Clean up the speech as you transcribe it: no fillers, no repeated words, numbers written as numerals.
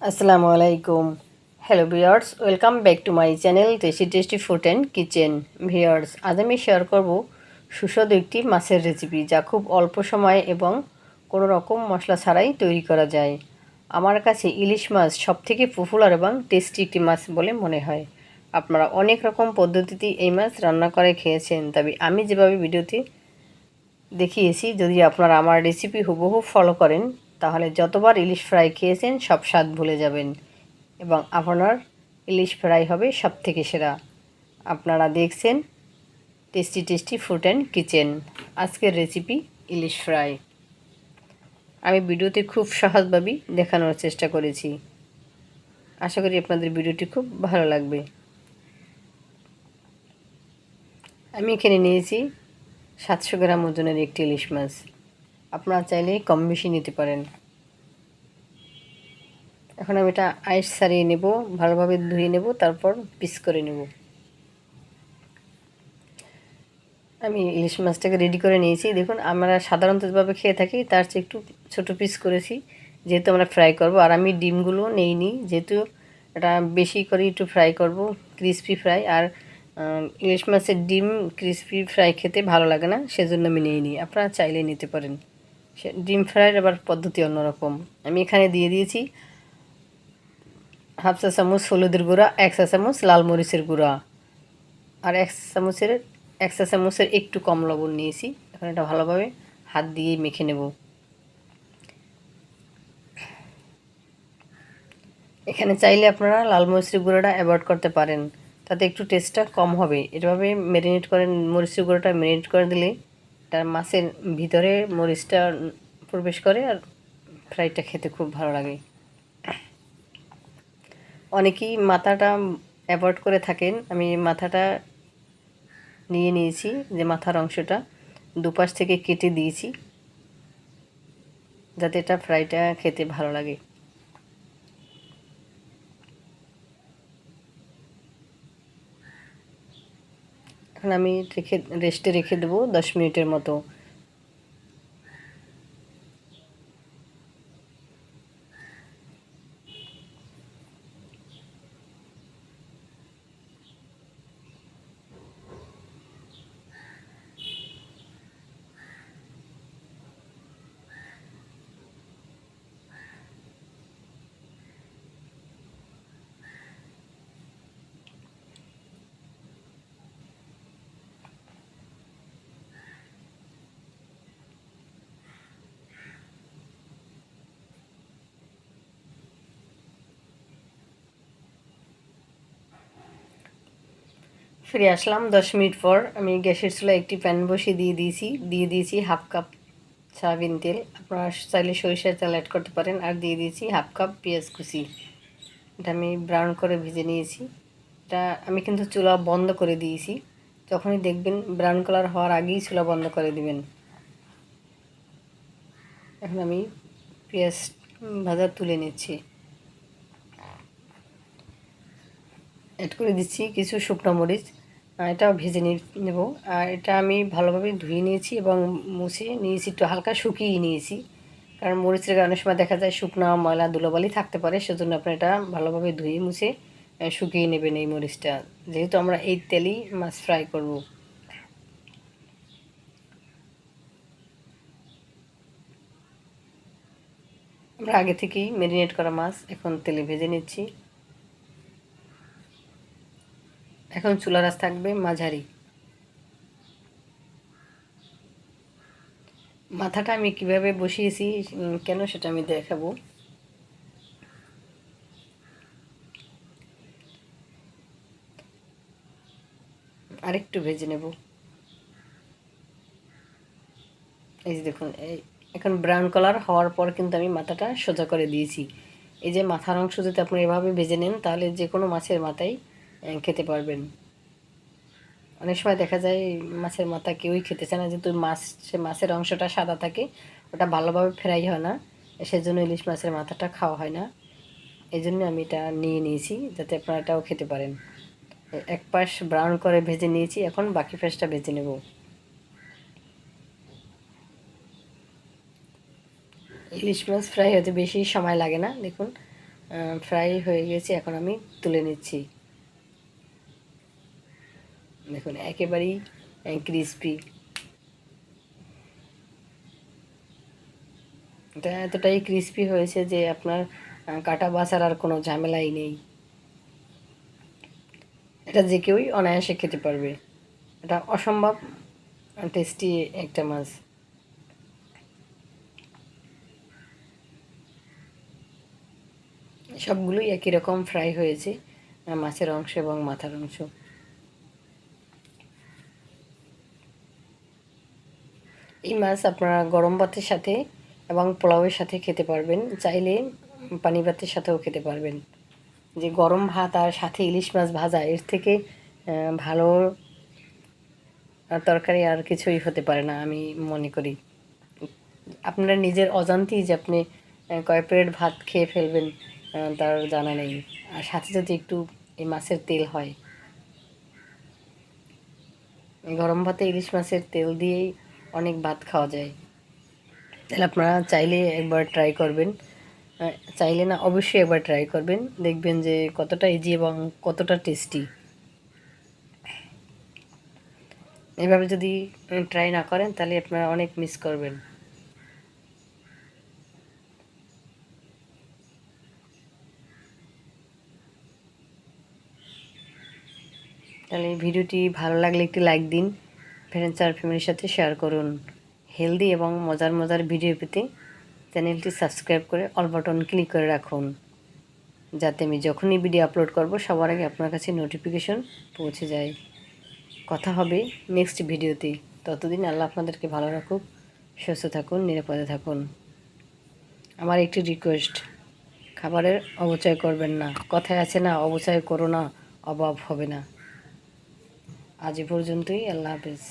আসসালামু আলাইকুম। Hello viewers, welcome back to my channel tasty tasty food and kitchen. Viewers, আজ আমি share করব সুস্বাদু একটি মাছের রেসিপি যা খুব অল্প সময় এবং কোনো রকম মশলা ছাড়াই তৈরি করা যায়। আমার কাছে ইলিশ মাছ সবথেকে পপুলার এবং টেস্টি একটি মাছ বলে মনে হয়। আপনারা অনেক রকম পদ্ধতিতে এই মাছ রান্না করে খেয়েছেন, তবে আমি যেভাবে ভিডিওতে দেখিয়েছি, যদি আপনারা আমার রেসিপি হুবহু ফলো করেন তাহলে যতবার ইলিশ ফ্রাই খেয়েছেন সব স্বাদ ভুলে যাবেন এবং আপনার ইলিশ ফ্রাই হবে সবথেকে সেরা। আপনারা দেখছেন tasty tasty food and kitchen. আজকের রেসিপি ইলিশ ফ্রাই। আমি ভিডিওতে খুব সহজভাবেই দেখানোর চেষ্টা করেছি। আশা করি আপনাদের ভিডিওটি খুব ভালো লাগবে। আমি এখানে নিয়েছি 700 গ্রাম ওজনের একটি ইলিশ মাছ। আপনারা চাইলে কম বেশি নিতে পারেন। এখন আমি এটা আইস ছাড়িয়ে নেব, ভালোভাবে ধুয়ে নেব, তারপর পিস করে নেব। আমি ইলিশ মাছটাকে রেডি করে নিয়েছি। দেখুন, আমরা সাধারণত যেভাবে খেয়ে থাকি তার চেয়ে একটু ছোটো পিস করেছি, যেহেতু আমরা ফ্রাই করব। আর আমি ডিমগুলো নেইনি, যেহেতু এটা বেশি করে একটু ফ্রাই করব, ক্রিসপি ফ্রাই। আর ইলিশ মাছের ডিম ক্রিসপি ফ্রাই খেতে ভালো লাগে না, সেজন্য আমি নিইনি। আপনারা চাইলে নিতে পারেন। সে ডিম ফ্রাইয়ের আবার পদ্ধতি অন্যরকম। আমি এখানে দিয়ে দিয়েছি হাফ চা চামচ হলুদের গুঁড়া, 1 চা চামচ লাল মরিচের গুঁড়া, আর 1 চা চামচের একটু কম লবণ নিয়েছি। এখন এটা ভালোভাবে হাত দিয়ে মেখে নেব। এখানে চাইলে আপনারা লাল মরিচের গুঁড়োটা অ্যাভয়েড করতে পারেন, তাতে একটু টেস্টটা কম হবে। এভাবে ম্যারিনেট করে, মরিচের গুঁড়োটা ম্যারিনেট করে দিলে তার মাছের ভিতরে মরিচটা প্রবেশ করে আর ফ্রাইটা খেতে খুব ভালো লাগে। অনেকেই মাথাটা অ্যাভয়েড করে থাকেন, আমি মাথাটা নিয়ে নিয়েছি, যে মাথার অংশটা দুপাশ থেকে কেটে দিয়েছি, যাতে এটা ফ্রাইটা খেতে ভালো লাগে। এখন আমি রেস্টে রেখে দেবো 10 মিনিটের মতো। ফিরে আসলাম 10 মিনিট পর। আমি গ্যাসের চুলায় একটি প্যান বসিয়ে দিয়ে দিয়েছি হাফ কাপ সয়াবিন তেল। আপনারা চাইলে সরিষার তেল অ্যাড করতে পারেন। আর দিয়ে দিয়েছি হাফ কাপ পেঁয়াজ কুচি। এটা আমি ব্রাউন করে ভেজে নিয়েছি। এটা আমি কিন্তু চুলা বন্ধ করে দিয়েছি। যখনই দেখবেন ব্রাউন কালার হওয়ার আগেই চুলা বন্ধ করে দিবেন। এখন আমি পেঁয়াজ ভাজা তুলে নিচ্ছি। অ্যাড করে দিচ্ছি কিছু শুকনো মরিচ, এটাও ভেজে নেব। আর এটা আমি ভালোভাবে ধুয়ে নিয়েছি এবং মুছে নিয়েছি, একটু হালকা শুকিয়ে নিয়েছি। কারণ মরিচের অনেক সময় দেখা যায় শুকনো ময়লা ধুলোবালি থাকতে পারে, সেজন্য আপনি এটা ভালোভাবে ধুয়ে মুছে শুকিয়ে নেবেন এই মরিচটা, যেহেতু আমরা এই তেলেই মাছ ফ্রাই করব। আমরা আগে থেকেই ম্যারিনেট করা মাছ এখন তেলে ভেজে নিচ্ছি। এখন চুলার আঁচ থাকবে মাঝারি। মাথাটা আমি কিভাবে বসিয়েছি কেন সেটা আমি দেখাবো। আরেকটু ভেজে নেব। এই যে দেখুন, এখন ব্রাউন কালার হওয়ার পর কিন্তু আমি মাথাটা সোজা করে দিয়েছি। এই যে মাথার অংশ যদি আপনি এভাবে ভেজে নেন তাহলে যে কোনো মাছের মাথাই খেতে পারবেন। অনেক সময় দেখা যায় মাছের মাথা কেউই খেতে চায় না, যেহেতু মাছের অংশটা সাদা থাকে, ওটা ভালোভাবে ফ্রাই হয় না, সেজন্য ইলিশ মাছের মাথাটা খাওয়া হয় না। এই জন্য আমি এটা নিয়ে নিয়েছি, যাতে আপনারা এটাও খেতে পারেন। এক পাশ ব্রাউন করে ভেজে নিয়েছি, এখন বাকি পাশটা ভেজে নেব। ইলিশ মাছ ফ্রাই হতে বেশি সময় লাগে না। দেখুন, ফ্রাই হয়ে গেছে, এখন আমি তুলে নিচ্ছি। দেখুন একেবারেই ক্রিসপি। এটা এতটাই ক্রিসপি হয়েছে যে আপনার কাটা বাছার আর কোনো ঝামেলাই নেই। এটা যে কেউই অনায়াসে খেতে পারবে। এটা অসম্ভব টেস্টি একটা মাছ। সবগুলোই একই রকম ফ্রাই হয়েছে, মাছের অংশ এবং মাথার অংশ। এই মাছ আপনারা গরম ভাতের সাথে এবং পোলাওয়ের সাথে খেতে পারবেন, চাইলে পানি ভাতের সাথেও খেতে পারবেন। যে গরম ভাত আর সাথে ইলিশ মাছ ভাজা, এর থেকে ভালো তরকারি আর কিছুই হতে পারে না আমি মনে করি। আপনার নিজের অজান্তেই যে আপনি কয় প্লেট ভাত খেয়ে ফেলবেন তার জানা নেই। আর সাথে যদি একটু এই মাছের তেল হয়, এই গরম ভাতে ইলিশ মাছের তেল দিয়েই অনেক ভাত খাওয়া যায়। তাহলে আপনারা চাইলে একবার ট্রাই করবেন, চাইলে না অবশ্যই একবার ট্রাই করবেন, দেখবেন যে কতটা ইজি এবং কতটা টেস্টি। এভাবে যদি ট্রাই না করেন তাহলে আপনারা অনেক মিস করবেন। তাহলে এই ভিডিওটি ভালো লাগলে একটি লাইক দিন, ফ্রেন্ডস আর ফ্যামিলির সাথে শেয়ার করুন। হেলদি এবং মজার মজার ভিডিও পেতে চ্যানেলটি সাবস্ক্রাইব করে অল বাটন ক্লিক করে রাখুন, যাতে আমি যখনই ভিডিও আপলোড করব সবার আগে আপনার কাছে নোটিফিকেশন পৌঁছে যায়। কথা হবে নেক্সট ভিডিওতে। ততদিন আল্লাহ আপনাদেরকে ভালো রাখুক, সুস্থ থাকুন, নিরাপদে থাকুন। আমার একটি রিকোয়েস্ট, খাবারের অপচয় করবেন না। কথায় আছে না, অপচয় করো না, অভাব হবে না। আজ এ পর্যন্তই। আল্লাহ হাফেজ।